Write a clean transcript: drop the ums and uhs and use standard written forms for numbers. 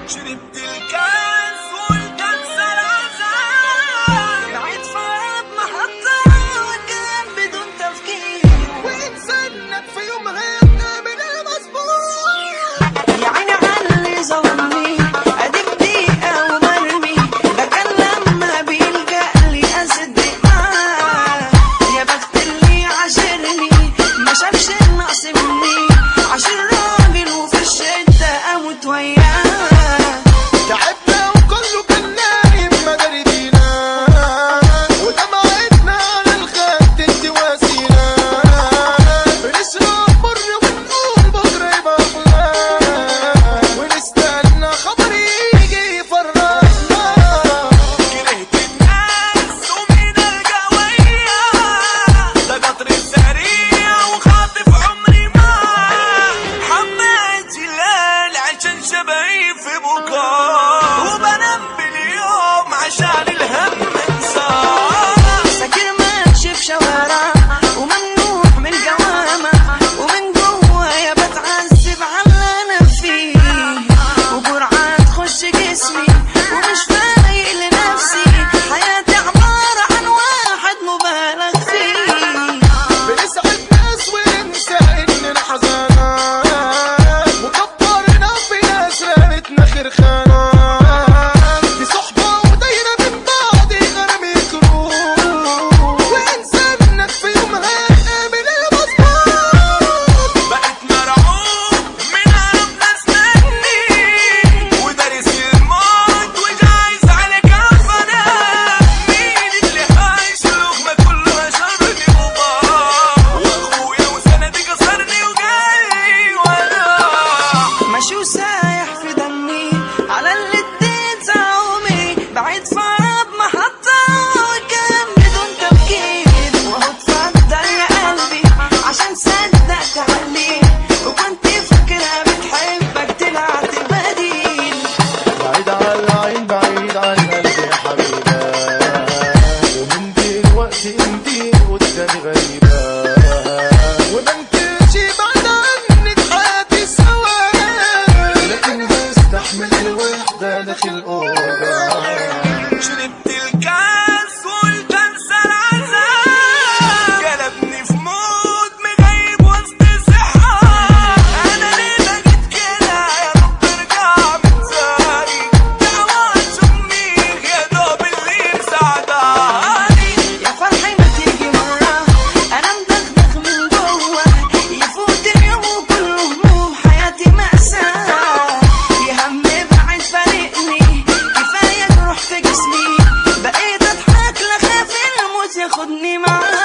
شربت الكاس وقلت انسى العذاب، بعيد فراب محطة وكان بدون تفكير، وانسانك في يومها يتقابل المظبوط. يا عيني علي ظلمني اديك دقيقة ومرمي، ده كان لما بيلجأ لي اصدق معاه. يا بخت اللي عاشرني ما شافش النقص مني، عاشر راجل وفي الشدة اموت وياه. تعبنا وكله كان نايم مداري بينا، ودمعتنا على الخد تواسينا، بنشرب مر ونقول بكره يبقى احلى، ونستنى خبر يجي يفرحنا. كرهت الناس ومين الجا وياه، ده قطر سريع وخاطف عمري معاه. حبيت الليل عشان شبهي في بكاء، وبنام باليوم عشان الهم انساه. ساكن ماشي في شوارع وممنوع من الجوامع، ومن جوايا بتعذب على اللي انا فيه، وجرعة تخش جسمي ومش فايق لنفسي. حياتي عبارة عن واحد مبالغ فيه، بنسعد ناس وننسى اننا حزانات، وكبرنا في ناس رمتنا خرخانات. دي صحبة ودايرة من بعض غرام يكروه، وانسانك في يومها يتقابل المظبوط. بقيت مرعوب من قرب ناس مني، ودارس الموت وجايز عليك عفنان. مين اللي عايش لقمة كلها شرني وبار، واخويا وسندي كسرني وجاي وراه. ماشي وسايح في دمي على اللي اديت عمري، بعيد فراب محطة وكان بدون تفكير، وهو اتفضل يا قلبي عشان صدقت عليه، وكنت فاكرها بتحبك طلعت البديل. بعيد عن العين بعيد عن قلبي يا حبيبة، ومن دلوقتي انتي قدامي غريبة، وما انكرش بعد عنك حياتي سوا، لكن بستحمل الوحدة داخل الأوضة. شربت الكاس وقلت انسى العذاب، قلبني في مود مغيب وسط سحاب. انا ليه بقيت كده يا رب ارجع من تاني، دعوات امي يا دوب اللي مساعداني. يا فرحي ما تيجي مرة أنا مدغدغ من جوا، يفوت اليوم وكله هموم حياتي مأساة. يا هم بعد فارقني كفاية جروح في جسمي، بقيت أضحك لخاف الموت ياخدني معاه.